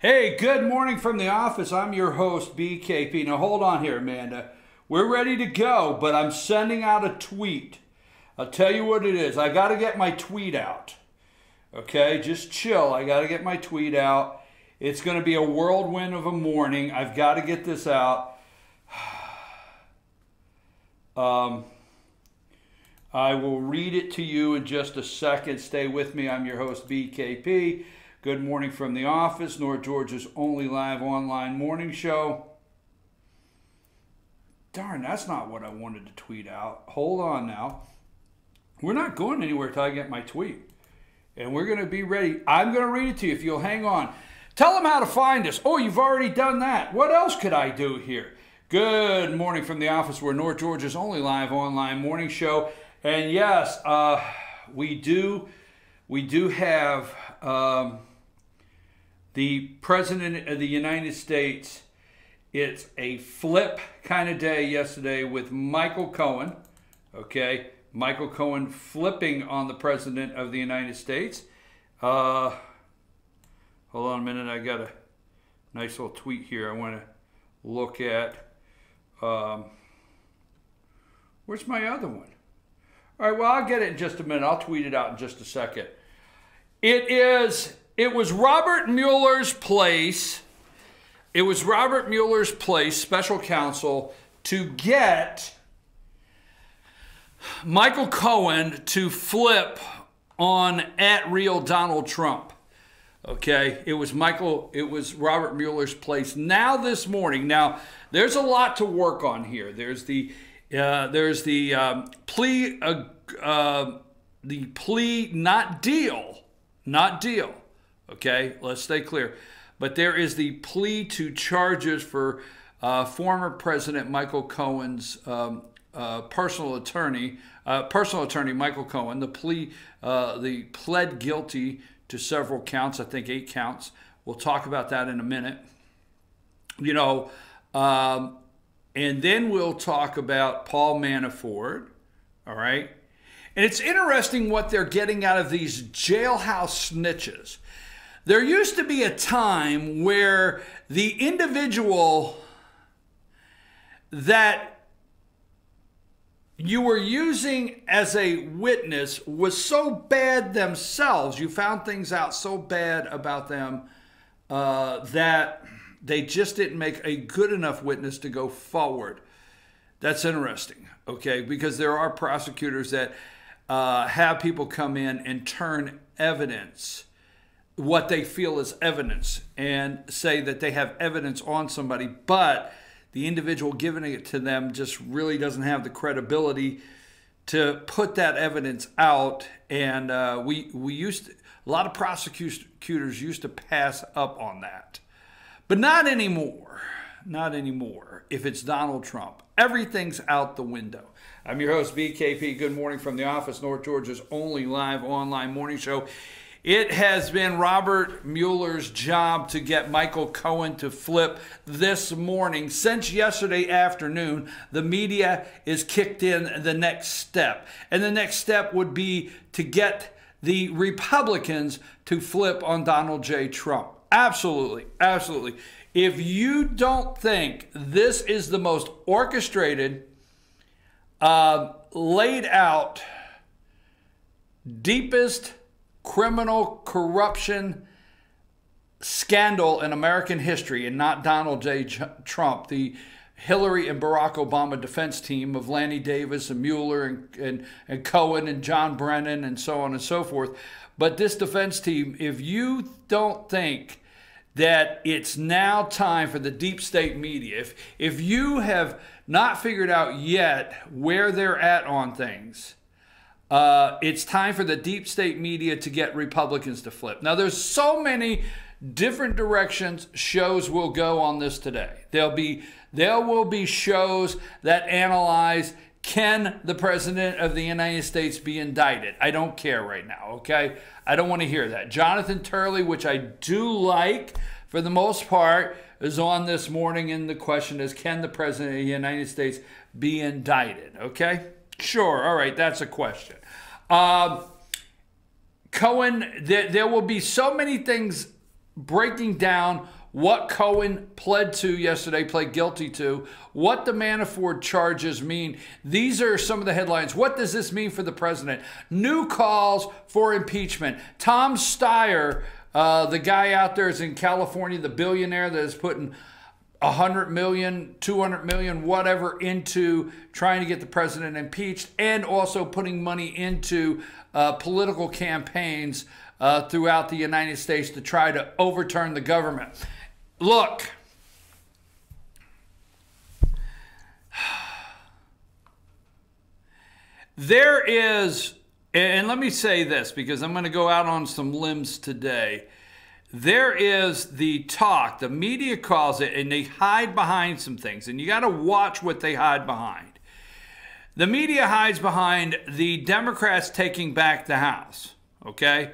Hey, good morning from the office. I'm your host, BKP. Now, hold on here, Amanda. We're ready to go, but I'm sending out a tweet. I'll tell you what it is. I got to get my tweet out. Okay, just chill. I got to get my tweet out. It's going to be a whirlwind of a morning. I've got to get this out. I will read it to you in just a second. Stay with me. I'm your host, BKP. Good morning from the office, North Georgia's only live online morning show. Darn, that's not what I wanted to tweet out. Hold on now. We're not going anywhere until I get my tweet. And we're going to be ready. I'm going to read it to you if you'll hang on. Tell them how to find us. Oh, you've already done that. What else could I do here? Good morning from the office. We're North Georgia's only live online morning show. And yes, we do have the President of the United States. It's a flip kind of day yesterday with Michael Cohen. Okay, Michael Cohen flipping on the President of the United States. Hold on a minute. I got a nice little tweet here I want to look at. Where's my other one? All right, well, I'll get it in just a minute. I'll tweet it out in just a second. It was Robert Mueller's place. It was Robert Mueller's place, special counsel, to get Michael Cohen to flip on @real Donald Trump. Okay, it was Robert Mueller's place. Now this morning, there's a lot to work on here. There's the plea not deal. Okay, let's stay clear. But there is the plea to charges for former President Michael Cohen's personal attorney Michael Cohen. The pled guilty to several counts, I think 8 counts. We'll talk about that in a minute. And then we'll talk about Paul Manafort. All right. And it's interesting what they're getting out of these jailhouse snitches. There used to be a time where the individual that you were using as a witness was so bad themselves, you found things out so bad about them that they just didn't make a good enough witness to go forward. That's interesting, okay? Because there are prosecutors that have people come in and turn evidence, what they feel is evidence, and say that they have evidence on somebody, but the individual giving it to them just really doesn't have the credibility to put that evidence out. And a lot of prosecutors used to pass up on that. But not anymore. Not anymore. If it's Donald Trump, everything's out the window. I'm your host, BKP. Good morning from the office, North Georgia's only live online morning show. It has been Robert Mueller's job to get Michael Cohen to flip this morning. Since yesterday afternoon, the media is kicked in the next step. And the next step would be to get the Republicans to flip on Donald J. Trump. Absolutely, absolutely. If you don't think this is the most orchestrated, laid out, deepest criminal corruption scandal in American history, and not Donald J. Trump, the Hillary and Barack Obama defense team of Lanny Davis and Mueller and Cohen and John Brennan and so on and so forth. But this defense team, if you don't think that it's now time for the deep state media, if you have not figured out yet where they're at on things, it's time for the deep state media to get Republicans to flip. Now, there's so many different directions shows will go on this today. There will be shows that analyze, can the President of the United States be indicted? I don't care right now, okay? I don't want to hear that. Jonathan Turley, which I do like for the most part, is on this morning, and the question is, can the President of the United States be indicted, okay? Sure, all right, that's a question. Cohen, there will be so many things breaking down what Cohen pled guilty to, what the Manafort charges mean. These are some of the headlines. What does this mean for the president? New calls for impeachment. Tom Steyer, the guy out there is in California, the billionaire that is putting 100 million, 200 million, whatever, into trying to get the president impeached, and also putting money into political campaigns throughout the United States to try to overturn the government. Look, there is, and let me say this because I'm going to go out on some limbs today. There is the talk, the media calls it, and they hide behind some things, and you got to watch what they hide behind. The media hides behind the Democrats taking back the House, okay?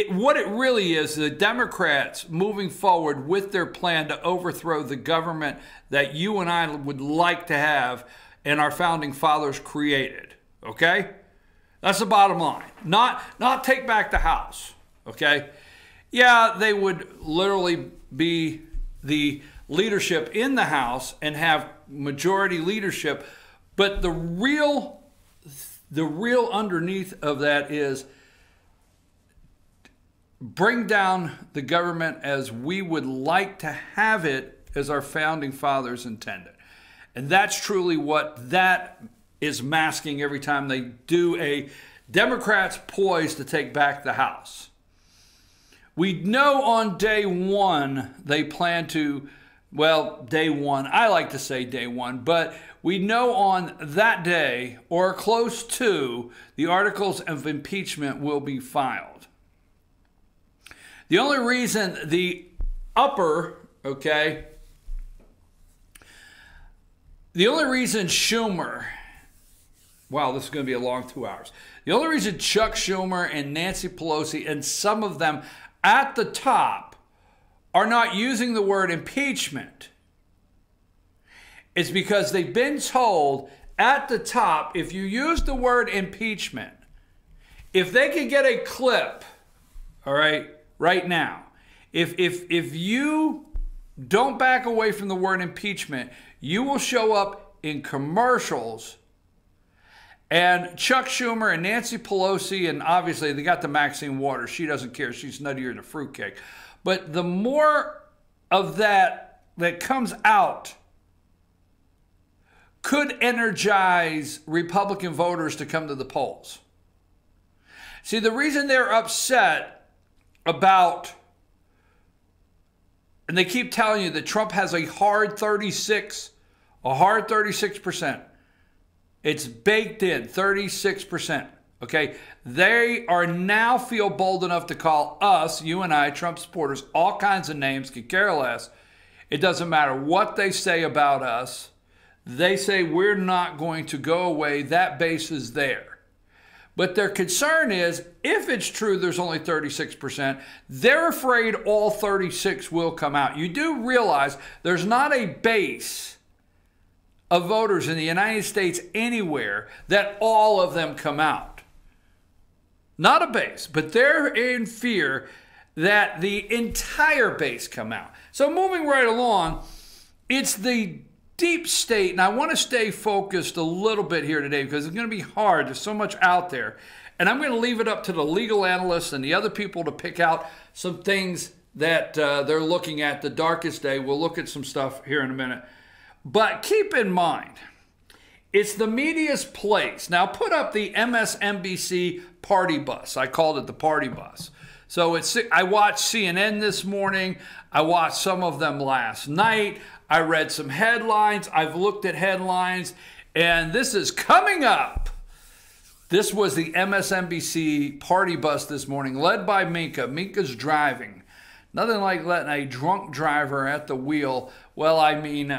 What it really is, the Democrats moving forward with their plan to overthrow the government that you and I would like to have and our founding fathers created, okay? That's the bottom line. Not take back the House, okay? Yeah, they would literally be the leadership in the House and have majority leadership, but the real underneath of that is bring down the government as we would like to have it as our founding fathers intended. And that's truly what that is masking every time they do a Democrats poised to take back the House. We know on day one they plan to, well, day one, I like to say day one, but we know on that day or close to, the articles of impeachment will be filed. The only reason the upper, okay, the only reason Schumer, wow, this is going to be a long 2 hours. The only reason Chuck Schumer and Nancy Pelosi and some of them at the top are not using the word impeachment is because they've been told at the top, if you use the word impeachment, if they can get a clip, all right, right now, if you don't back away from the word impeachment, you will show up in commercials. And Chuck Schumer and Nancy Pelosi, and obviously they got the Maxine Waters. She doesn't care. She's nuttier than a fruitcake. But the more of that comes out could energize Republican voters to come to the polls. See, the reason they're upset about, and they keep telling you that Trump has a hard 36%. It's baked in, 36%. Okay, they are now feel bold enough to call us, you and I, Trump supporters, all kinds of names, could care less. It doesn't matter what they say about us. They say we're not going to go away. That base is there. But their concern is, if it's true there's only 36%, they're afraid all 36 will come out. You do realize there's not a base of voters in the United States anywhere that all of them come out. Not a base, but they're in fear that the entire base come out. So moving right along, it's the deep state, and I want to stay focused a little bit here today because it's going to be hard. There's so much out there. And I'm going to leave it up to the legal analysts and the other people to pick out some things that they're looking at the darkest day. We'll look at some stuff here in a minute. But keep in mind, it's the media's place. Now put up the MSNBC party bus. I called it the party bus. So I watched CNN this morning. I watched some of them last night. I read some headlines. I've looked at headlines. And this is coming up. This was the MSNBC party bus this morning, led by Minka. Minka's driving. Nothing like letting a drunk driver at the wheel, well, I mean,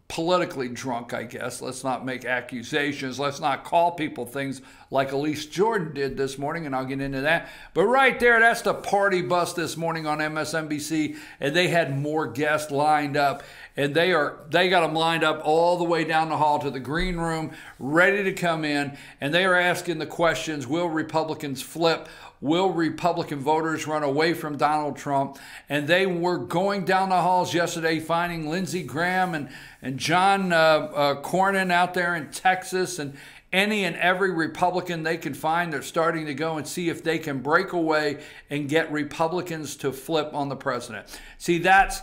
politically drunk, I guess. Let's not make accusations. Let's not call people things like Elise Jordan did this morning, and I'll get into that. But right there, that's the party bus this morning on MSNBC, and they had more guests lined up, and they got them lined up all the way down the hall to the green room, ready to come in, and they are asking the questions, will Republicans flip? Will Republican voters run away from Donald Trump? And they were going down the halls yesterday, finding Lindsey Graham and John Cornyn out there in Texas, and any and every Republican they can find. They're starting to go and see if they can break away and get Republicans to flip on the president. See, that's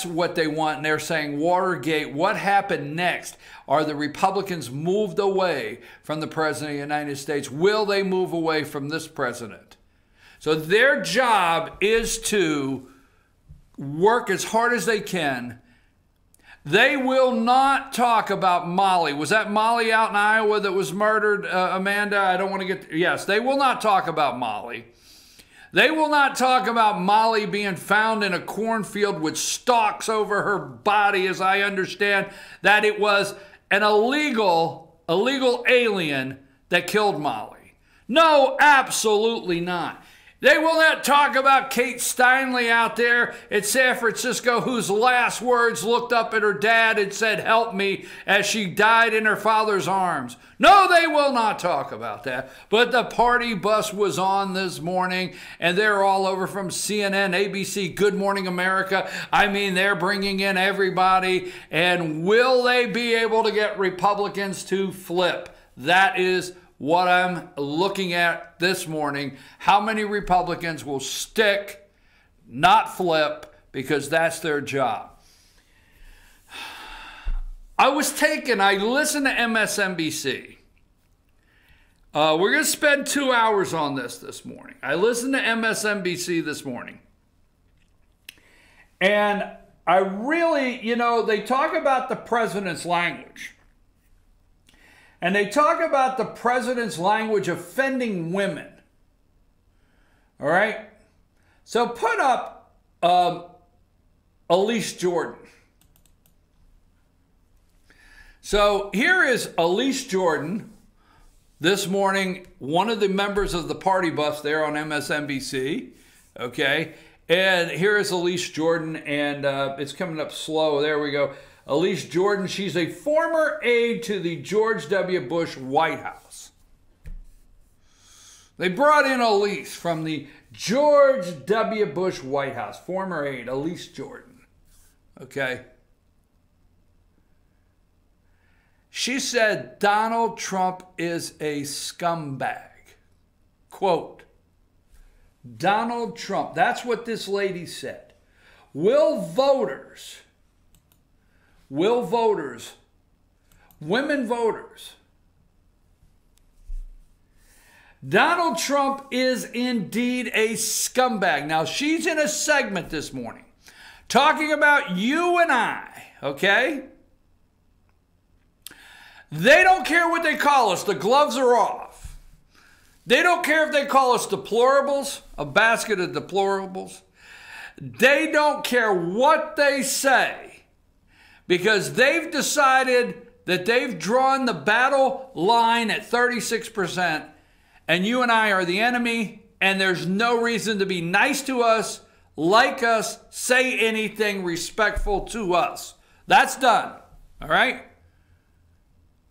what they want. And they're saying Watergate, what happened next? Are the Republicans moved away from the president of the United States? Will they move away from this president? So their job is to work as hard as they can. They will not talk about Molly. Was that Molly out in Iowa that was murdered, Amanda? I don't want to get... Yes, they will not talk about Molly. They will not talk about Molly being found in a cornfield with stalks over her body, as I understand that it was an illegal alien that killed Molly. No, absolutely not. They will not talk about Kate Steinle out there in San Francisco, whose last words looked up at her dad and said, "Help me," as she died in her father's arms. No, they will not talk about that. But the party bus was on this morning, and they're all over from CNN, ABC, Good Morning America. I mean, they're bringing in everybody. And will they be able to get Republicans to flip? That is what I'm looking at this morning. How many Republicans will stick, not flip, because that's their job. I listened to MSNBC. We're going to spend 2 hours on this morning. I listened to MSNBC this morning. And I really, they talk about the president's language. And they talk about the president's language offending women. All right? So put up Elise Jordan. So here is Elise Jordan this morning, one of the members of the party bus there on MSNBC. Okay? And here is Elise Jordan, and it's coming up slow. There we go. Elise Jordan, she's a former aide to the George W. Bush White House. They brought in Elise from the George W. Bush White House, former aide, Elise Jordan. Okay? She said Donald Trump is a scumbag. Quote, Donald Trump, that's what this lady said. Will voters, women voters, Donald Trump is indeed a scumbag. Now, she's in a segment this morning talking about you and I, okay? They don't care what they call us. The gloves are off. They don't care if they call us deplorables, a basket of deplorables. They don't care what they say, because they've decided that they've drawn the battle line at 36%, and you and I are the enemy, and there's no reason to be nice to us, like us, say anything respectful to us. That's done, all right?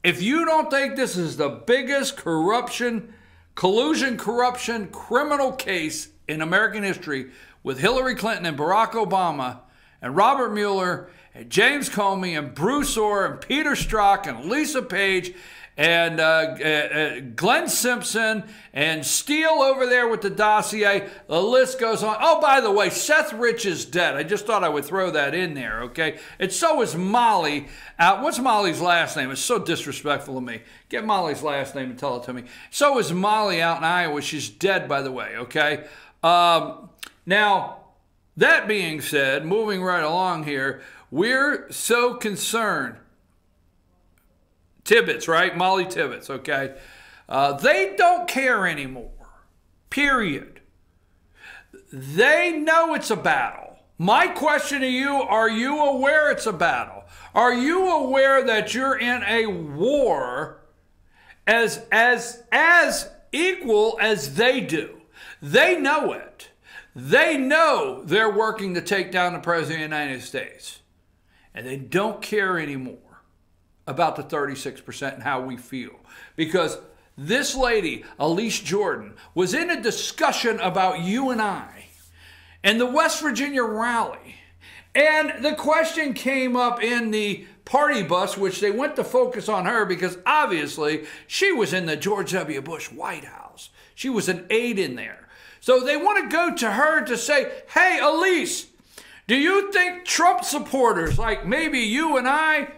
If you don't think this is the biggest collusion, corruption, criminal case in American history with Hillary Clinton and Barack Obama and Robert Mueller and James Comey and Bruce Orr and Peter Strzok and Lisa Page and Glenn Simpson and Steele over there with the dossier, the list goes on. Oh, by the way, Seth Rich is dead. I just thought I would throw that in there, okay? And so is Molly. What's Molly's last name? It's so disrespectful of me. Get Molly's last name and tell it to me. So is Molly out in Iowa. She's dead, by the way, okay? Now, that being said, moving right along here, we're so concerned. Tibbetts, right? Molly Tibbetts, okay? They don't care anymore, period. They know it's a battle. My question to you, are you aware it's a battle? Are you aware that you're in a war as equal as they do? They know it. They know they're working to take down the President of the United States. And they don't care anymore about the 36% and how we feel. Because this lady, Elise Jordan, was in a discussion about you and I and the West Virginia rally. And the question came up in the party bus, which they went to focus on her because obviously she was in the George W. Bush White House. She was an aide in there. So they want to go to her to say, hey, Elise, do you think Trump supporters like maybe you and I,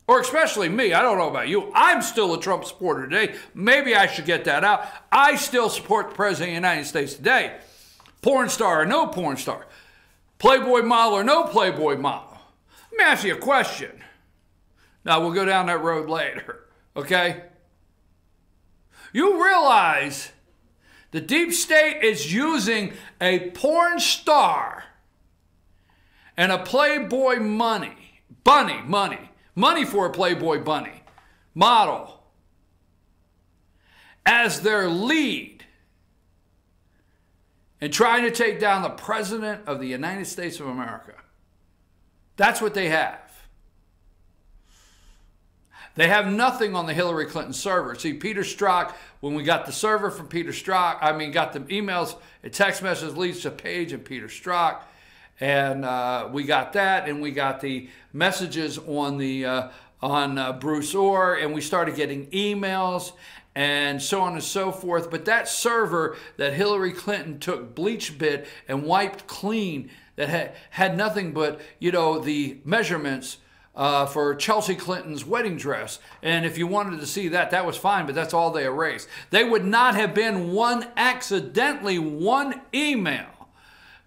or especially me, I don't know about you, I'm still a Trump supporter today. Maybe I should get that out. I still support the President of the United States today. Porn star or no porn star. Playboy model or no Playboy model. Let me ask you a question. Now, we'll go down that road later, okay? You realize the deep state is using a porn star and a Playboy money for a Playboy bunny model as their lead in trying to take down the President of the United States of America. That's what they have. They have nothing on the Hillary Clinton server. See, Peter Strzok, when we got the server from Peter Strzok, got the emails and text messages leads to Page and Peter Strzok, and we got that, and we got the messages on the Bruce Orr, and we started getting emails and so on and so forth. But that server that Hillary Clinton took bleach bit and wiped clean, that had nothing but, the measurements for Chelsea Clinton's wedding dress. And if you wanted to see that, that was fine, but that's all they erased. They would not have been one email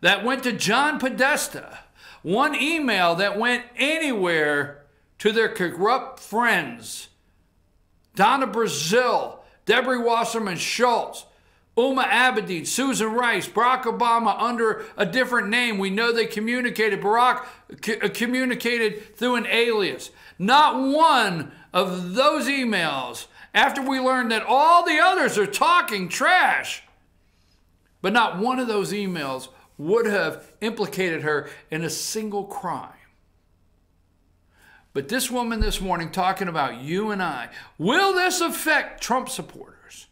that went to John Podesta, one email that went anywhere to their corrupt friends, Donna Brazil, Debbie Wasserman Schultz, Uma Abedin, Susan Rice, Barack Obama under a different name. We know they communicated. Barack communicated through an alias. Not one of those emails, after we learned that all the others are talking trash, but not one of those emails would have implicated her in a single crime. But this woman this morning talking about you and I, will this affect Trump supporters?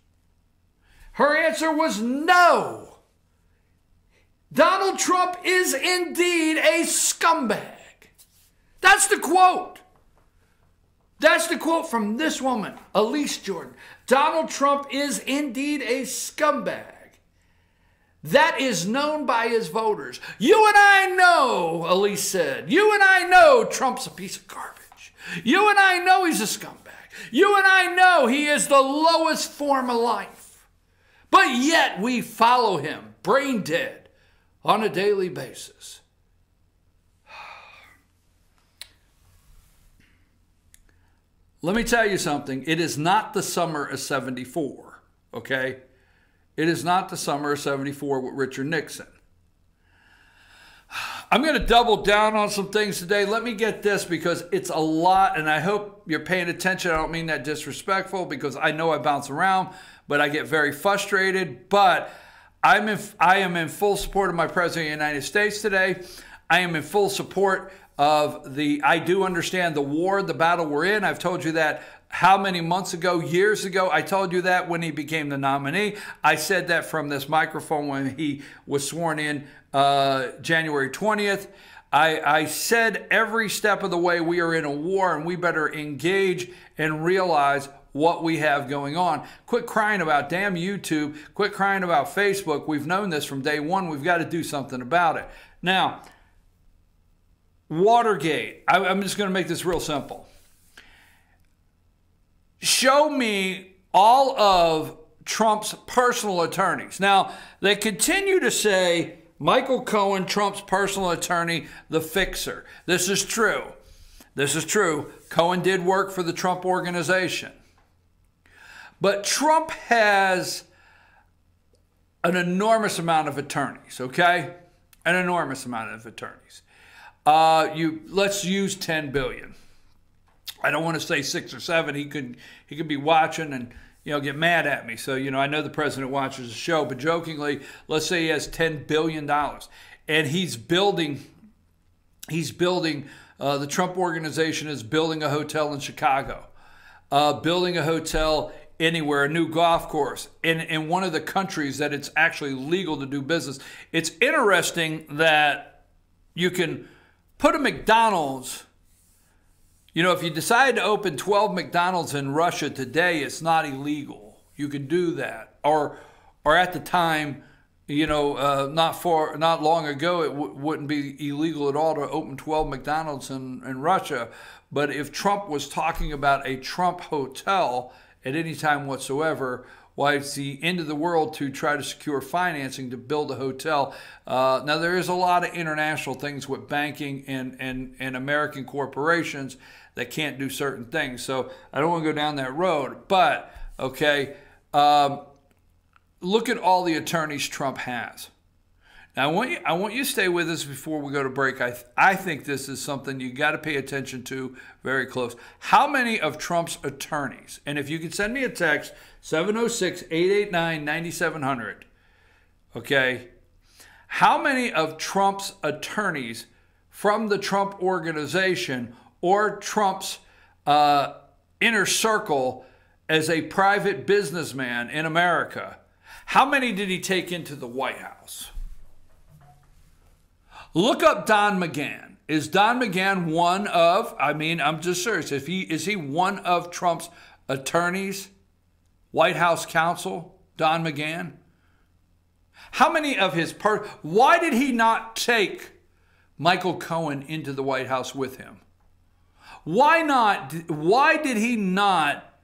Her answer was no. Donald Trump is indeed a scumbag. That's the quote. That's the quote from this woman, Elise Jordan. Donald Trump is indeed a scumbag. That is known by his voters. You and I know, Elise said. You and I know Trump's a piece of garbage. You and I know he's a scumbag. You and I know he is the lowest form of life. But yet we follow him, brain dead, on a daily basis. Let me tell you something. It is not the summer of 74, okay? It is not the summer of 74 with Richard Nixon. I'm going to double down on some things today. Let me get this because it's a lot, and I hope you're paying attention. I don't mean that disrespectful because I know I bounce around, but I get very frustrated. But I am in full support of my President of the United States today. I am in full support of I do understand the war, the battle we're in. I've told you that how many months ago, years ago. I told you that when he became the nominee. I said that from this microphone when he was sworn in January 20th. I said every step of the way we are in a war and we better engage and realize what we have going on. Quit crying about damn YouTube. Quit crying about Facebook. We've known this from day one. We've got to do something about it. Now, Watergate. I'm just going to make this real simple. Show me all of Trump's personal attorneys. Now, they continue to say Michael Cohen, Trump's personal attorney, the fixer. This is true. This is true. Cohen did work for the Trump organization. But Trump has an enormous amount of attorneys, okay? an enormous amount of attorneys. Let's use 10 billion. I don't want to say 6 or 7. He could be watching and get mad at me. So I know the president watches the show, but jokingly, let's say he has $10 billion, and he's building. The Trump organization is building a hotel in Chicago, building a hotel anywhere, a new golf course in one of the countries that it's actually legal to do business. It's interesting that you can put a McDonald's. If you decide to open 12 McDonald's in Russia today, it's not illegal. You could do that. Or at the time, not long ago, it wouldn't be illegal at all to open 12 McDonald's in Russia. But if Trump was talking about a Trump hotel at any time whatsoever, why, it's the end of the world to try to secure financing to build a hotel. Now, there is a lot of international things with banking and American corporations that can't do certain things. So I don't want to go down that road. But, okay, look at all the attorneys Trump has. Now, I want you to stay with us before we go to break. I think this is something you got to pay attention to very close. How many of Trump's attorneys, and if you could send me a text, 706-889-9700, okay, how many of Trump's attorneys from the Trump organization or Trump's inner circle as a private businessman in America, how many did he take into the White House? Look up Don McGahn. Is Don McGahn one of, I'm just serious, is he one of Trump's attorneys, White House counsel, Don McGahn? How many of his, why did he not take Michael Cohen into the White House with him? Why did he not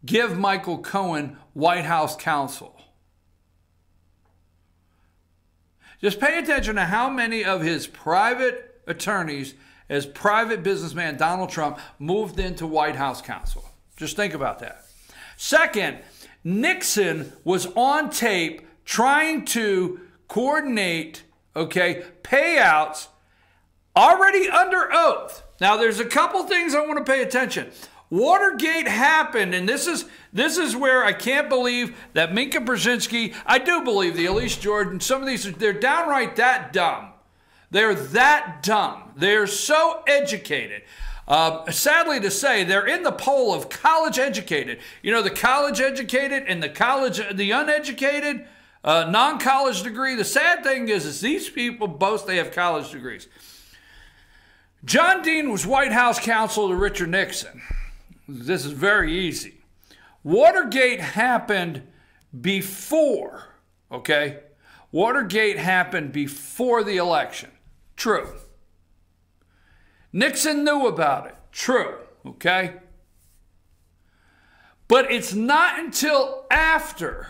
give Michael Cohen White House counsel? Just pay attention to how many of his private attorneys, as private businessman Donald Trump, moved into White House counsel. Just think about that. Second, Nixon was on tape trying to coordinate, payouts already under oath. Now, there's a couple things I want to pay attention. Watergate happened, and this is where I can't believe that Minka Brzezinski, I do believe the Elise Jordan, some of these, they're downright that dumb. They're that dumb. They're so educated. Sadly to say, they're in the poll of college educated. The college educated and the uneducated, non-college degree. The sad thing is these people boast they have college degrees. John Dean was White House counsel to Richard Nixon. This is very easy. Watergate happened before, Watergate happened before the election. True. Nixon knew about it. True. But it's not until after,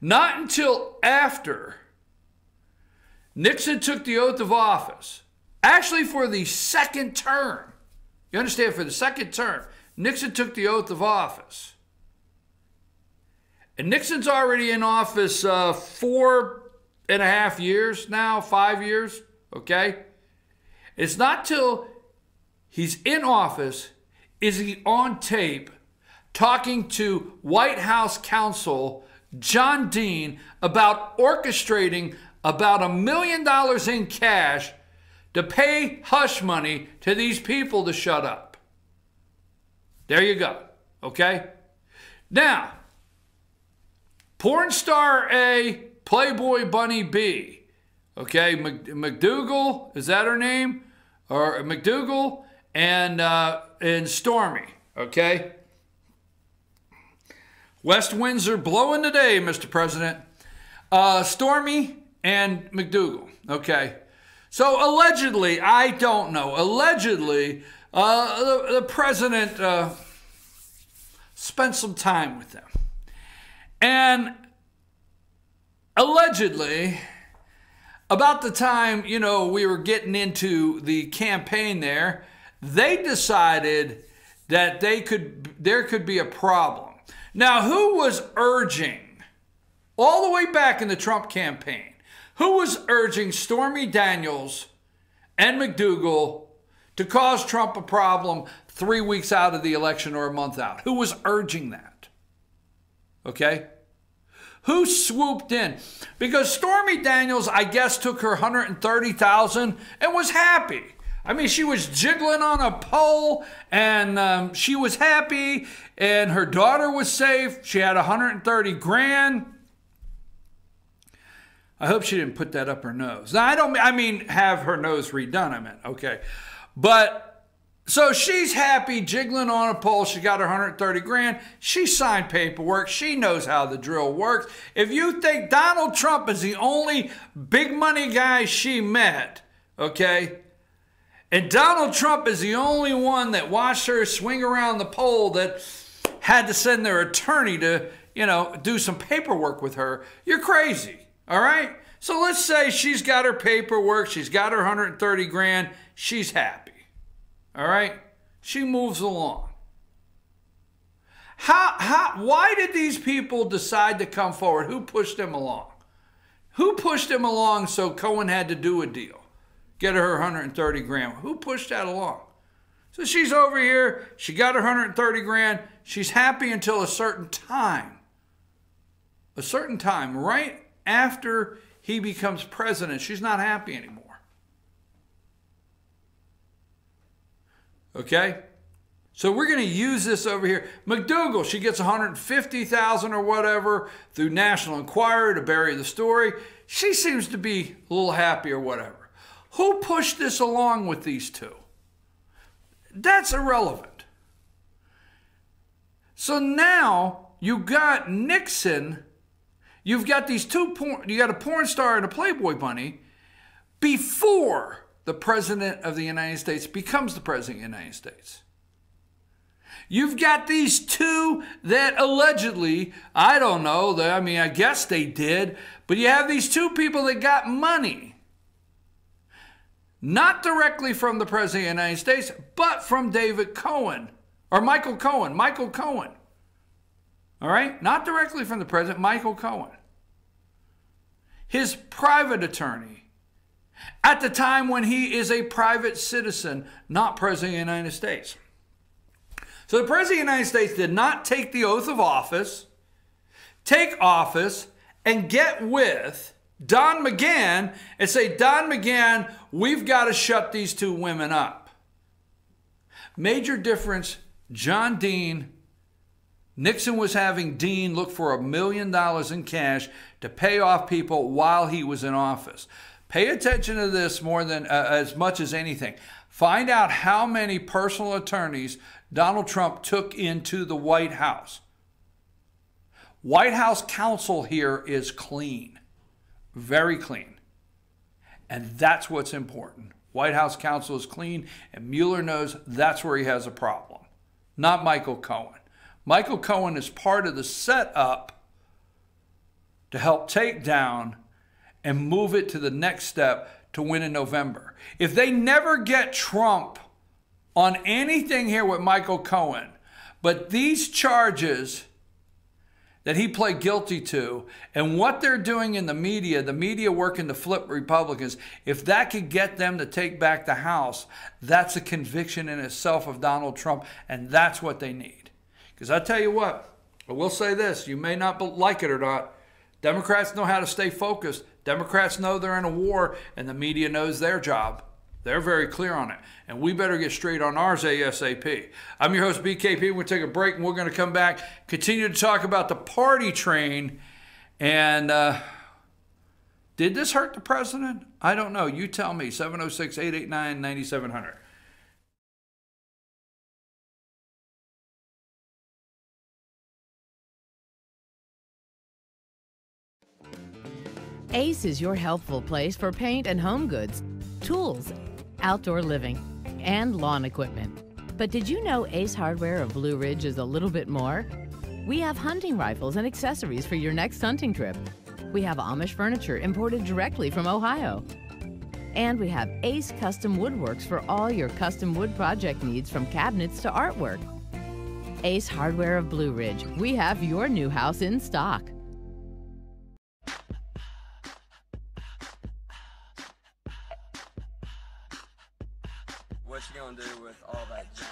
not until after Nixon took the oath of office, actually for the second term. You understand? For the second term, Nixon took the oath of office. And Nixon's already in office 4.5 years now, 5 years, It's not till he's in office is he on tape talking to White House counsel John Dean about orchestrating about $1 million in cash to pay hush money to these people to shut up. There you go. Now, porn star A, Playboy Bunny B. McDougal, is that her name? Or McDougal and Stormy. West Windsor blowing today, Mr. President. Stormy and McDougal. So allegedly, I don't know, allegedly, the president spent some time with them. And allegedly, about the time, we were getting into the campaign there, they decided that there could be a problem. Now, who was urging, all the way back in the Trump campaign, Who was urging Stormy Daniels and McDougal to cause Trump a problem 3 weeks out of the election or a month out? Who was urging that? Okay? Who swooped in? Because Stormy Daniels, I guess, took her $130,000 and was happy. I mean, she was jiggling on a pole, and she was happy, and her daughter was safe. She had $130 grand. I hope she didn't put that up her nose. Now, I mean have her nose redone, I meant, okay. But so she's happy, jiggling on a pole. She got her $130 grand. She signed paperwork. She knows how the drill works. If you think Donald Trump is the only big money guy she met, okay, and Donald Trump is the only one that watched her swing around the pole that had to send their attorney to, do some paperwork with her, you're crazy, all right? So let's say she's got her paperwork. She's got her $130 grand. She's happy. All right? She moves along. Why did these people decide to come forward? Who pushed them along? Who pushed them along so Cohen had to do a deal? Get her $130 grand. Who pushed that along? So she's over here. She got her $130 grand. She's happy until a certain time. A certain time, right after he becomes president, she's not happy anymore. Okay? So we're going to use this over here. McDougal, she gets $150,000 or whatever through National Enquirer to bury the story. She seems to be a little happy or whatever. Who pushed this along with these two? That's irrelevant. So now you've got Nixon, you've got these you got a porn star and a Playboy bunny before the President of the United States becomes the President of the United States. You've got these two that allegedly, I don't know, I guess they did, but you have these two people that got money. Not directly from the President of the United States, but from David Cohen, or Michael Cohen. All right? Not directly from the President, Michael Cohen. His private attorney. At the time when he is a private citizen, not President of the United States. So the President of the United States did not take the oath of office, take office, and get with Don McGahn and say, Don McGahn, we've got to shut these two women up. Major difference, John Dean, Nixon was having Dean look for $1 million in cash to pay off people while he was in office. Pay attention to this more than as much as anything. Find out how many personal attorneys Donald Trump took into the White House. White House counsel here is clean, very clean. And that's what's important. White House counsel is clean, and Mueller knows that's where he has a problem, not Michael Cohen. Michael Cohen is part of the setup to help take down and move it to the next step to win in November. If they never get Trump on anything here with Michael Cohen, but these charges that he pled guilty to and what they're doing in the media working to flip Republicans, if that could get them to take back the House, that's a conviction in itself of Donald Trump, and that's what they need. Because I tell you what, I will say this, you may not like it or not, Democrats know how to stay focused. Democrats know they're in a war, and the media knows their job. They're very clear on it. And we better get straight on ours ASAP. I'm your host, BKP. We're going to take a break, and we're going to come back, continue to talk about the party train. And did this hurt the president? I don't know. You tell me. 706-889-9700. Ace is your helpful place for paint and home goods, tools, outdoor living, and lawn equipment. But did you know Ace Hardware of Blue Ridge is a little bit more? We have hunting rifles and accessories for your next hunting trip. We have Amish furniture imported directly from Ohio. And we have Ace Custom Woodworks for all your custom wood project needs, from cabinets to artwork. Ace Hardware of Blue Ridge. We have your new house in stock. you gonna do with all that junk?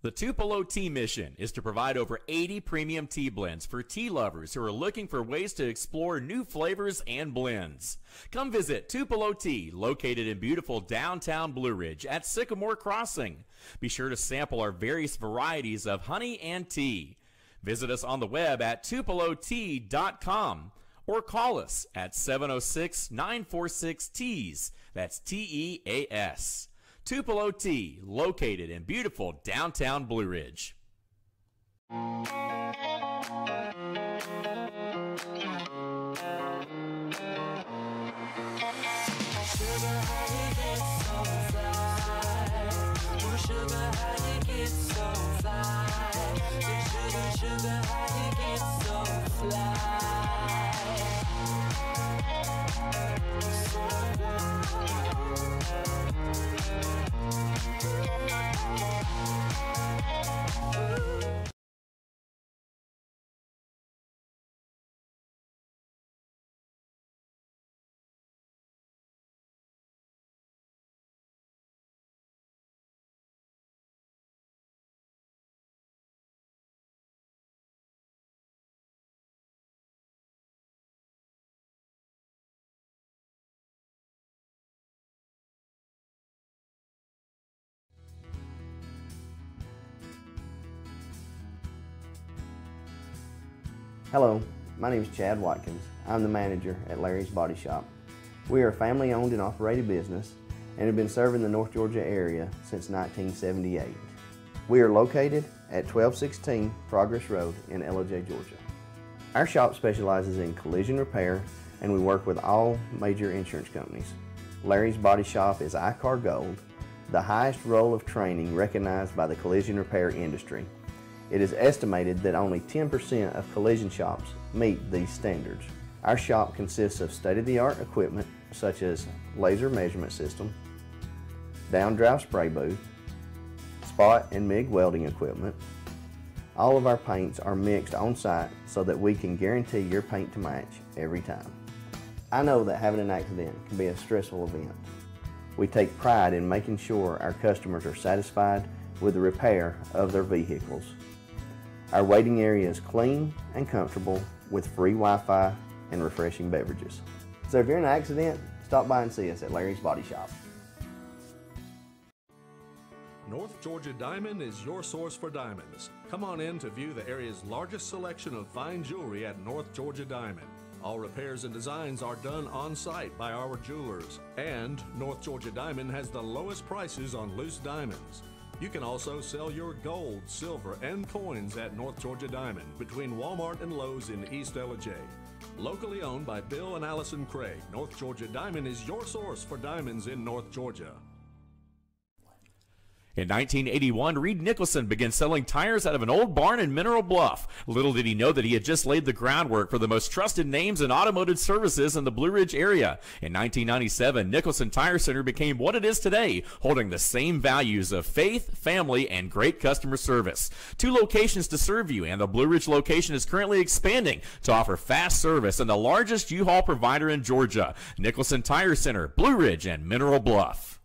The Tupelo Tea mission is to provide over 80 premium tea blends for tea lovers who are looking for ways to explore new flavors and blends. Come visit Tupelo Tea, located in beautiful downtown Blue Ridge at Sycamore Crossing. Be sure to sample our various varieties of honey and tea. Visit us on the web at tupelotea.com or call us at 706-946-TEAS. That's TEAS. Tupelo Tea, located in beautiful downtown Blue Ridge. Hello, my name is Chad Watkins. I'm the manager at Larry's Body Shop. We are a family-owned and operated business and have been serving the North Georgia area since 1978. We are located at 1216 Progress Road in LJ, Georgia. Our shop specializes in collision repair and we work with all major insurance companies. Larry's Body Shop is ICAR Gold, the highest role of training recognized by the collision repair industry. It is estimated that only 10% of collision shops meet these standards. Our shop consists of state-of-the-art equipment such as laser measurement system, down-drive spray booth, spot and MIG welding equipment. All of our paints are mixed on site so that we can guarantee your paint to match every time. I know that having an accident can be a stressful event. We take pride in making sure our customers are satisfied with the repair of their vehicles. Our waiting area is clean and comfortable with free Wi-Fi and refreshing beverages. So if you're in an accident, stop by and see us at Larry's Body Shop. North Georgia Diamond is your source for diamonds. Come on in to view the area's largest selection of fine jewelry at North Georgia Diamond. All repairs and designs are done on site by our jewelers. And North Georgia Diamond has the lowest prices on loose diamonds. You can also sell your gold, silver, and coins at North Georgia Diamond between Walmart and Lowe's in East LJ. Locally owned by Bill and Allison Craig, North Georgia Diamond is your source for diamonds in North Georgia. In 1981, Reed Nicholson began selling tires out of an old barn in Mineral Bluff. Little did he know that he had just laid the groundwork for the most trusted names in automotive services in the Blue Ridge area. In 1997, Nicholson Tire Center became what it is today, holding the same values of faith, family, and great customer service. 2 locations to serve you, and the Blue Ridge location is currently expanding to offer fast service and the largest U-Haul provider in Georgia. Nicholson Tire Center, Blue Ridge, and Mineral Bluff.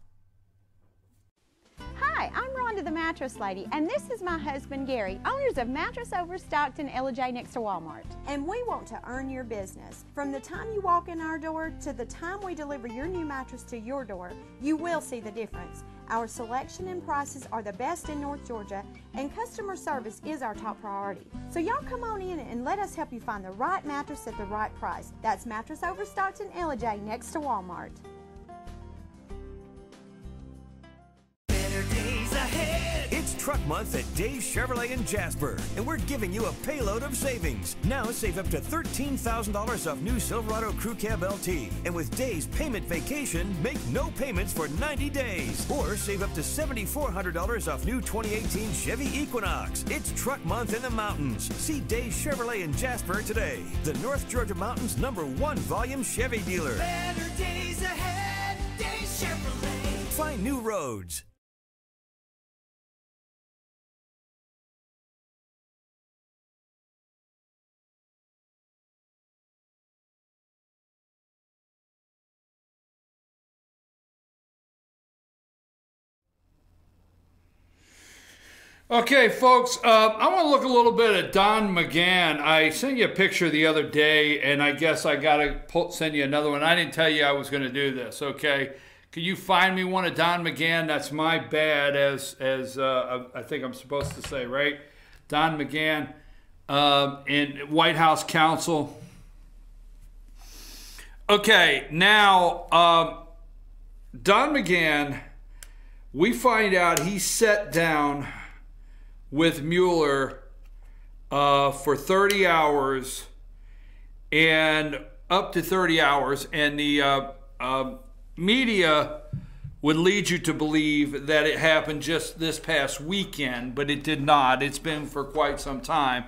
Hi, I'm Rhonda the Mattress Lady, and this is my husband Gary, owners of Mattress Overstocked in LJ next to Walmart. And we want to earn your business. From the time you walk in our door to the time we deliver your new mattress to your door, you will see the difference. Our selection and prices are the best in North Georgia, and customer service is our top priority. So y'all come on in and let us help you find the right mattress at the right price. That's Mattress Overstocked in Ellijay next to Walmart. It's Truck Month at Dave's Chevrolet in Jasper, and we're giving you a payload of savings. Now save up to $13,000 off new Silverado Crew Cab LT. And with Dave's Payment Vacation, make no payments for 90 days. Or save up to $7,400 off new 2018 Chevy Equinox. It's Truck Month in the mountains. See Dave's Chevrolet in Jasper today. The North Georgia Mountains #1 volume Chevy dealer. Better days ahead, Dave's Chevrolet. Find new roads. Okay, folks, I want to look a little bit at Don McGahn. I sent you a picture the other day, and I guess I got to send you another one. I didn't tell you I was going to do this, okay? Can you find me one of Don McGahn? That's my bad, as I think I'm supposed to say, right? Don McGahn in White House counsel. Okay, now, Don McGahn, we find out he sat down with Mueller for 30 hours and up to 30 hours, and the media would lead you to believe that it happened just this past weekend, but it did not. It's been for quite some time.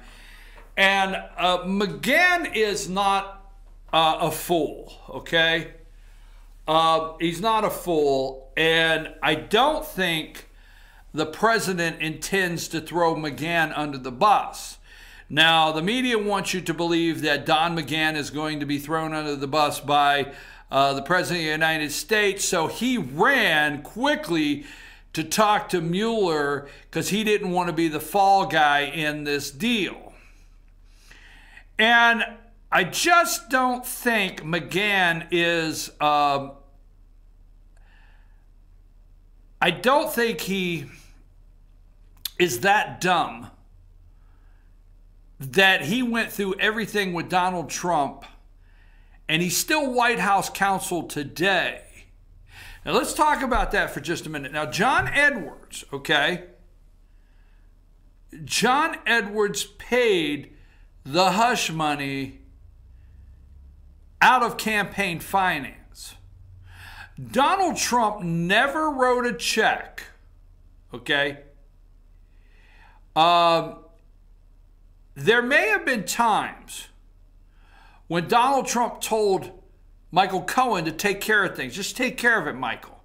And McGahn is not a fool, okay? He's not a fool, and I don't think the president intends to throw McGahn under the bus. Now, the media wants you to believe that Don McGahn is going to be thrown under the bus by the president of the United States, so he ran quickly to talk to Mueller because he didn't want to be the fall guy in this deal. And I just don't think McGahn is... I don't think he is that dumb that he went through everything with Donald Trump and he's still White House counsel today. Now let's talk about that for just a minute. Now John Edwards, okay? John Edwards paid the hush money out of campaign finance. Donald Trump never wrote a check, okay? There may have been times when Donald Trump told Michael Cohen to take care of things. Just take care of it, Michael.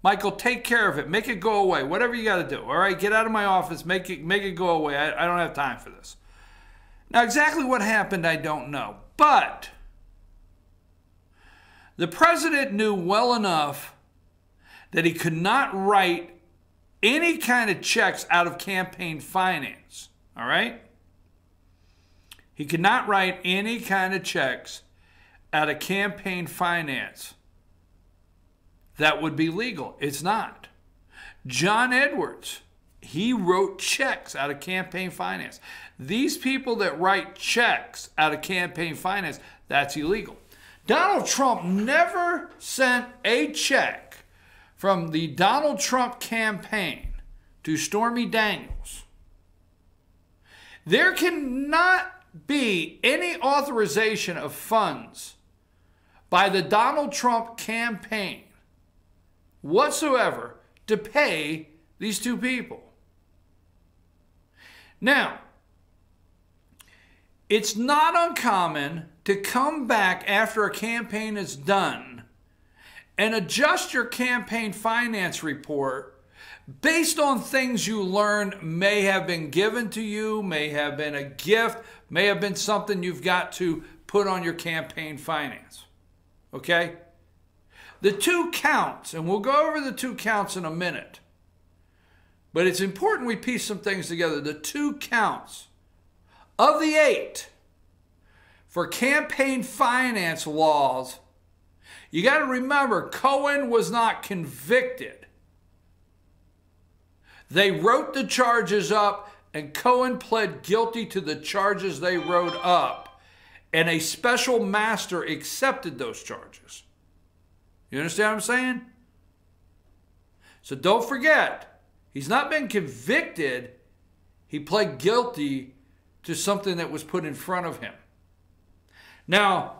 Michael, take care of it. Make it go away. Whatever you got to do. All right, get out of my office. Make it go away. I don't have time for this. Now, exactly what happened, I don't know. But the president knew well enough that he could not write any kind of checks out of campaign finance. All right? He could not write any kind of checks out of campaign finance that would be legal. It's not. John Edwards, he wrote checks out of campaign finance. These people that write checks out of campaign finance, that's illegal. Donald Trump never sent a check from the Donald Trump campaign to Stormy Daniels. There cannot be any authorization of funds by the Donald Trump campaign whatsoever to pay these two people. Now, it's not uncommon to come back after a campaign is done and adjust your campaign finance report based on things you learn may have been given to you, may have been a gift, may have been something you've got to put on your campaign finance. Okay? The two counts, and we'll go over the two counts in a minute, but it's important we piece some things together. The two counts of the 8 for campaign finance laws, you got to remember Cohen was not convicted. They wrote the charges up, and Cohen pled guilty to the charges they wrote up, and a special master accepted those charges. You understand what I'm saying? So don't forget, he's not been convicted. He pled guilty to something that was put in front of him. Now,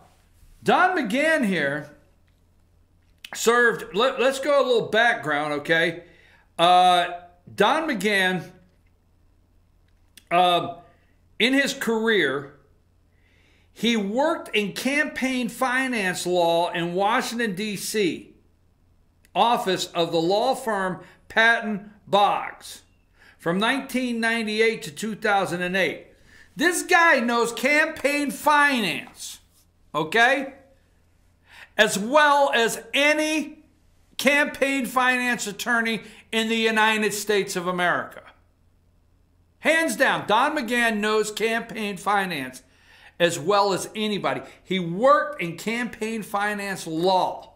Don McGahn here served, let's go a little background, okay? Don McGahn, in his career, he worked in campaign finance law in Washington, D.C., office of the law firm Patton Boggs, from 1998 to 2008. This guy knows campaign finance, okay? As well as any campaign finance attorney in the United States of America. Hands down, Don McGahn knows campaign finance as well as anybody. He worked in campaign finance law.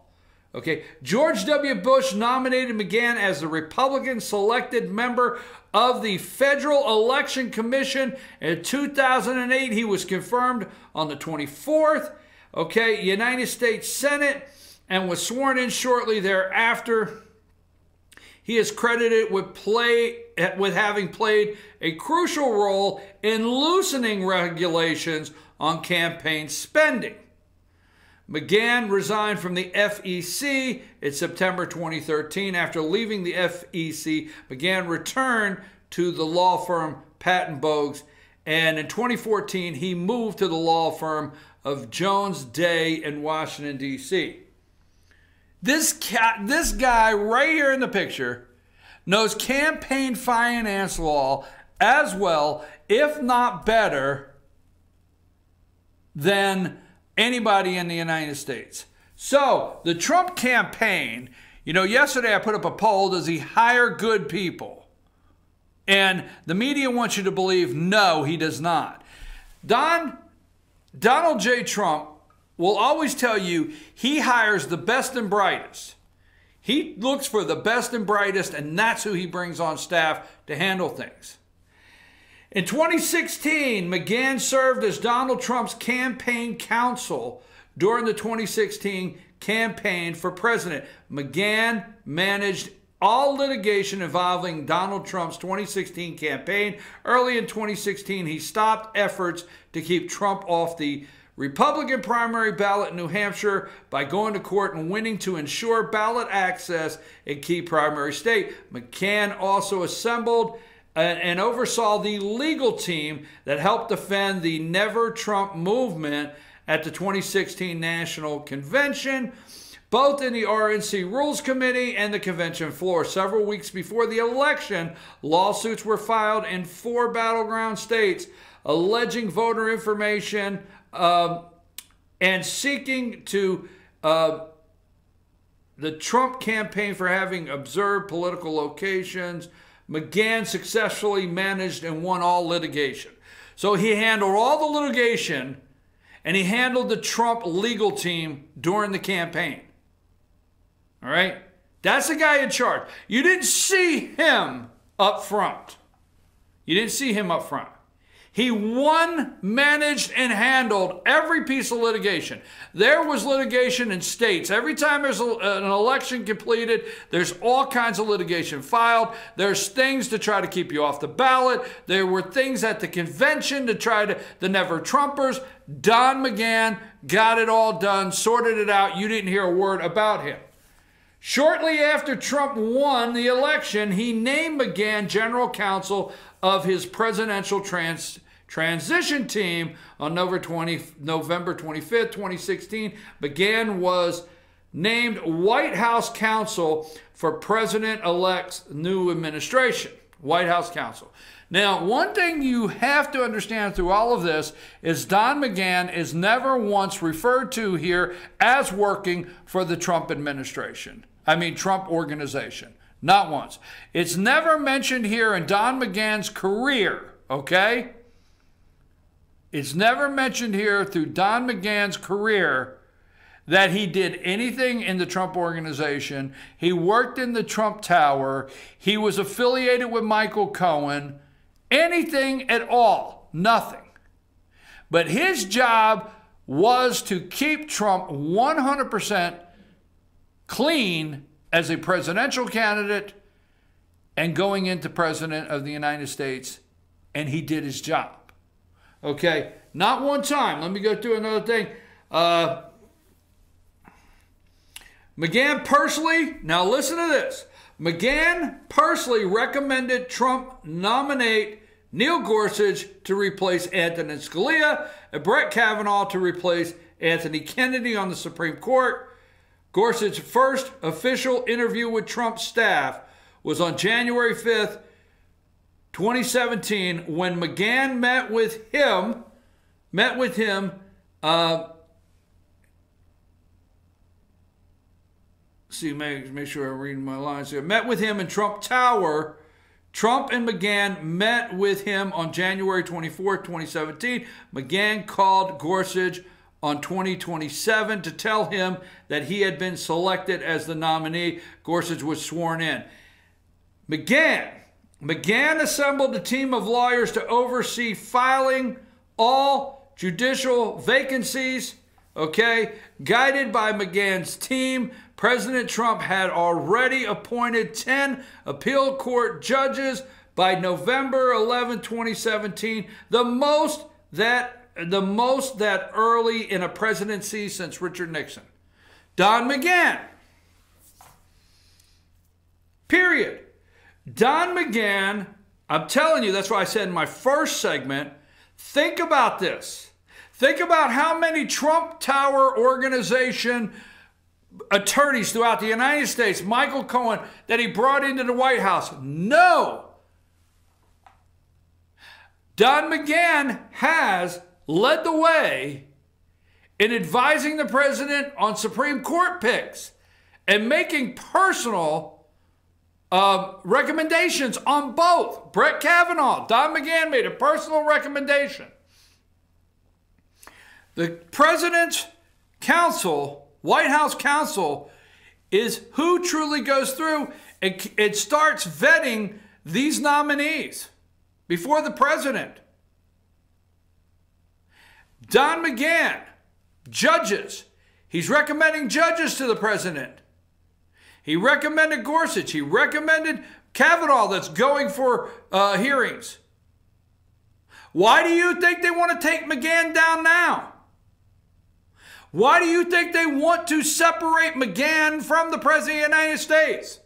Okay, George W. Bush nominated McGahn as the Republican selected member of the Federal Election Commission. In 2008, he was confirmed on the 24th, okay, United States Senate, and was sworn in shortly thereafter. He is credited with having played a crucial role in loosening regulations on campaign spending. McGahn resigned from the FEC in September 2013. After leaving the FEC, McGahn returned to the law firm Patton Boggs, and in 2014, he moved to the law firm of Jones Day in Washington, D.C. This guy right here in the picture knows campaign finance law as well, if not better, than anybody in the United States. So, the Trump campaign, you know, yesterday I put up a poll, does he hire good people? And the media wants you to believe, no, he does not. Donald J. Trump will always tell you he hires the best and brightest. He looks for the best and brightest, and that's who he brings on staff to handle things. In 2016, McGahn served as Donald Trump's campaign counsel during the 2016 campaign for president. McGahn managed all litigation involving Donald Trump's 2016 campaign. Early in 2016, he stopped efforts to keep Trump off the Republican primary ballot in New Hampshire by going to court and winning to ensure ballot access in key primary state. McGahn also assembled and oversaw the legal team that helped defend the Never Trump movement at the 2016 National Convention, both in the RNC Rules Committee and the convention floor. Several weeks before the election, lawsuits were filed in 4 battleground states alleging voter information and seeking to the Trump campaign for having observed political locations. McGahn successfully managed and won all litigation. So he handled all the litigation, and he handled the Trump legal team during the campaign. All right? That's the guy in charge. You didn't see him up front. You didn't see him up front. He won, managed, and handled every piece of litigation. There was litigation in states. Every time there's an election completed, there's all kinds of litigation filed. There's things to try to keep you off the ballot. There were things at the convention to try to, the Never Trumpers. Don McGahn got it all done, sorted it out. You didn't hear a word about him. Shortly after Trump won the election, he named McGahn general counsel of his presidential transition team on November 25th, 2016. McGahn was named White House counsel for President-elect's new administration. White House counsel. Now, one thing you have to understand through all of this is Don McGahn is never once referred to here as working for the Trump administration. Trump organization. Not once. It's never mentioned here in Don McGahn's career, okay? It's never mentioned here through Don McGahn's career that he did anything in the Trump organization. He worked in the Trump Tower. He was affiliated with Michael Cohen. Anything at all. Nothing. But his job was to keep Trump 100% clean as a presidential candidate and going into president of the United States. And he did his job. Okay? Not one time. Let me go through another thing. McGahn personally, now listen to this. McGahn personally recommended Trump nominate Neil Gorsuch to replace Antonin Scalia and Brett Kavanaugh to replace Anthony Kennedy on the Supreme Court. Gorsuch's first official interview with Trump's staff was on January 5th, 2017, when McGahn met with him. Make sure I'm reading my lines here. Met with him in Trump Tower. Trump and McGahn met with him on January 24, 2017. McGahn called Gorsuch on 2027 to tell him that he had been selected as the nominee. Gorsuch was sworn in. McGahn assembled a team of lawyers to oversee filing all judicial vacancies. Okay, guided by McGahn's team, President Trump had already appointed 10 appeal court judges by November 11, 2017, the most that early in a presidency since Richard Nixon. Don McGahn. Period. Don McGahn, I'm telling you, that's why I said in my first segment, think about this. Think about how many Trump Tower organization attorneys throughout the United States, Michael Cohen, that he brought into the White House. No. Don McGahn has led the way in advising the president on Supreme Court picks and making personal recommendations on both. Brett Kavanaugh, Don McGahn made a personal recommendation. The president's counsel, White House counsel, is who truly goes through and it starts vetting these nominees before the president. Don McGahn, judges. He's recommending judges to the president. He recommended Gorsuch. He recommended Kavanaugh that's going for hearings. Why do you think they want to take McGahn down now? Why do you think they want to separate McGahn from the President of the United States?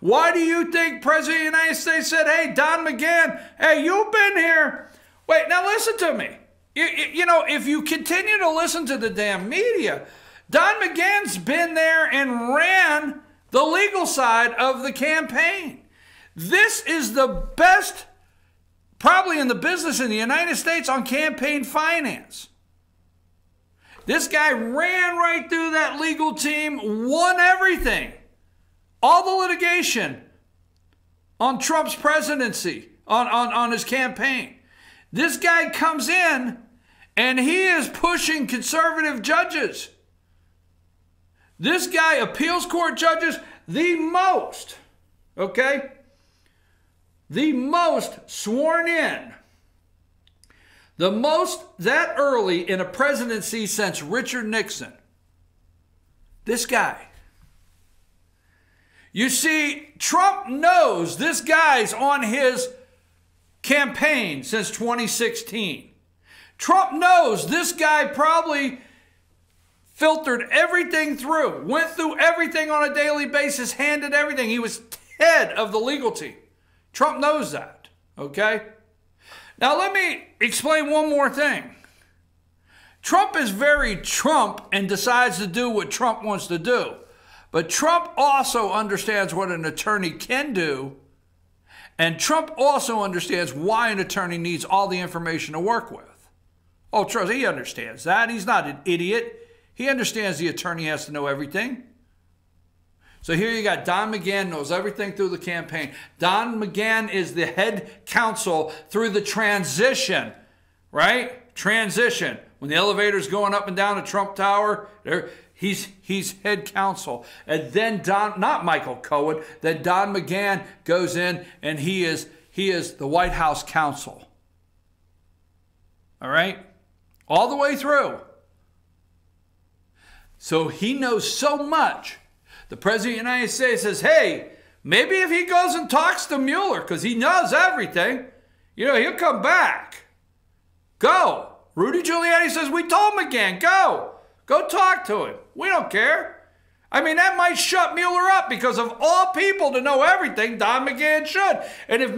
Why do you think President of the United States said, hey, Don McGahn, hey, you've been here. Wait, now listen to me. You know, if you continue to listen to the damn media, Don McGahn's been there and ran the legal side of the campaign. This is the best, probably in the business in the United States, on campaign finance. This guy ran right through that legal team, won everything. All the litigation on Trump's presidency, on his campaign. This guy comes in and he is pushing conservative judges. This guy appeals court judges the most, okay? The most sworn in. The most that early in a presidency since Richard Nixon. This guy. You see, Trump knows this guy's on his campaign since 2016. Trump knows this guy probably filtered everything through, went through everything on a daily basis, handed everything. He was head of the legal team. Trump knows that, okay? Now let me explain one more thing. Trump is very Trump and decides to do what Trump wants to do. But Trump also understands what an attorney can do. And Trump also understands why an attorney needs all the information to work with. Oh, trust, he understands that. He's not an idiot. He understands the attorney has to know everything. So here you got Don McGahn knows everything through the campaign. Don McGahn is the head counsel through the transition, right? Transition. When the elevator's going up and down the Trump Tower, He's head counsel. And then not Michael Cohen, then Don McGahn goes in and he is the White House counsel. All right? All the way through. So he knows so much. The President of the United States says, hey, maybe if he goes and talks to Mueller, because he knows everything, he'll come back. Go. Rudy Giuliani says, we told McGahn, go. Go talk to him. We don't care. I mean, that might shut Mueller up because of all people to know everything, Don McGahn should. And if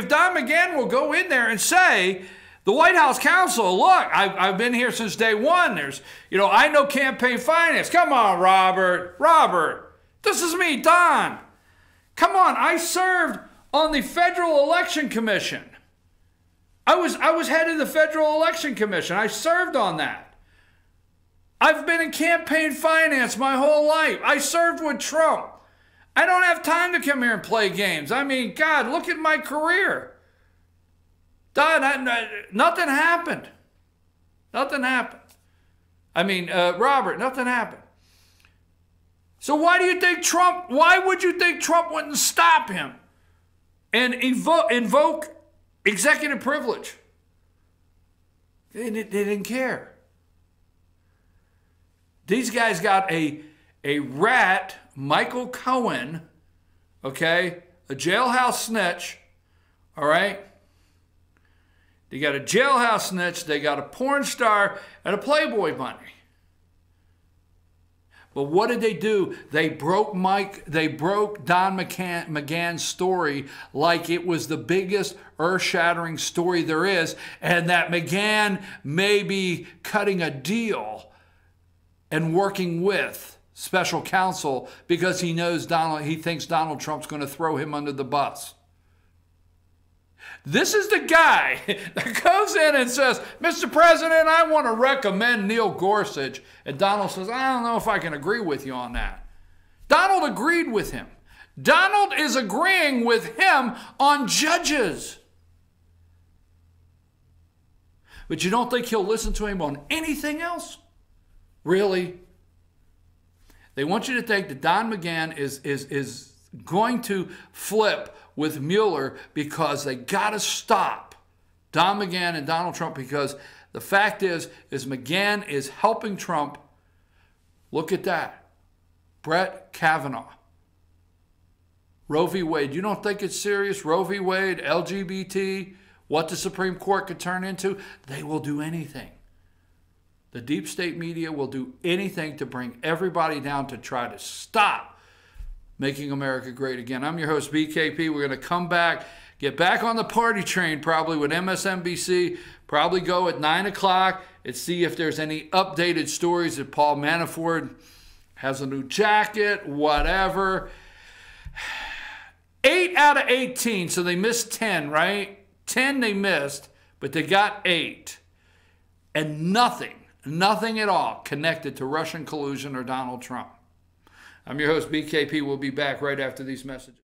Don McGahn will go in there and say, the White House counsel, look, I've been here since day one. I know campaign finance. Come on, Robert. This is me, Don. Come on, I served on the Federal Election Commission. I was head of the Federal Election Commission. I served on that. I've been in campaign finance my whole life. I served with Trump. I don't have time to come here and play games. I mean, God, look at my career. Don, nothing happened. Nothing happened. I mean, Robert, nothing happened. So why would you think Trump wouldn't stop him and invoke executive privilege? They didn't care. These guys got a rat, Michael Cohen, okay, a jailhouse snitch, all right? They got a jailhouse snitch, they got a porn star, and a Playboy bunny. But what did they do? They broke Don McGahn's story like it was the biggest earth-shattering story there is, and that McGahn may be cutting a deal and working with special counsel because he thinks Donald Trump's going to throw him under the bus. This is the guy that goes in and says, Mr. President, I want to recommend Neil Gorsuch. And Donald says, I don't know if I can agree with you on that. Donald agreed with him. Donald is agreeing with him on judges. But you don't think he'll listen to him on anything else? Really? They want you to think that Don McGahn is going to flip with Mueller because they got to stop Don McGahn and Donald Trump, because the fact is McGahn is helping Trump. Look at that. Brett Kavanaugh. Roe v. Wade. You don't think it's serious? Roe v. Wade, LGBT, what the Supreme Court could turn into? They will do anything. The deep state media will do anything to bring everybody down to try to stop making America great again. I'm your host, BKP. We're going to come back, get back on the party train probably with MSNBC, probably go at 9 o'clock and see if there's any updated stories that Paul Manafort has a new jacket, whatever. 8 out of 18, so they missed 10, right? 10 they missed, but they got 8. And nothing at all connected to Russian collusion or Donald Trump. I'm your host, BKP. We'll be back right after these messages.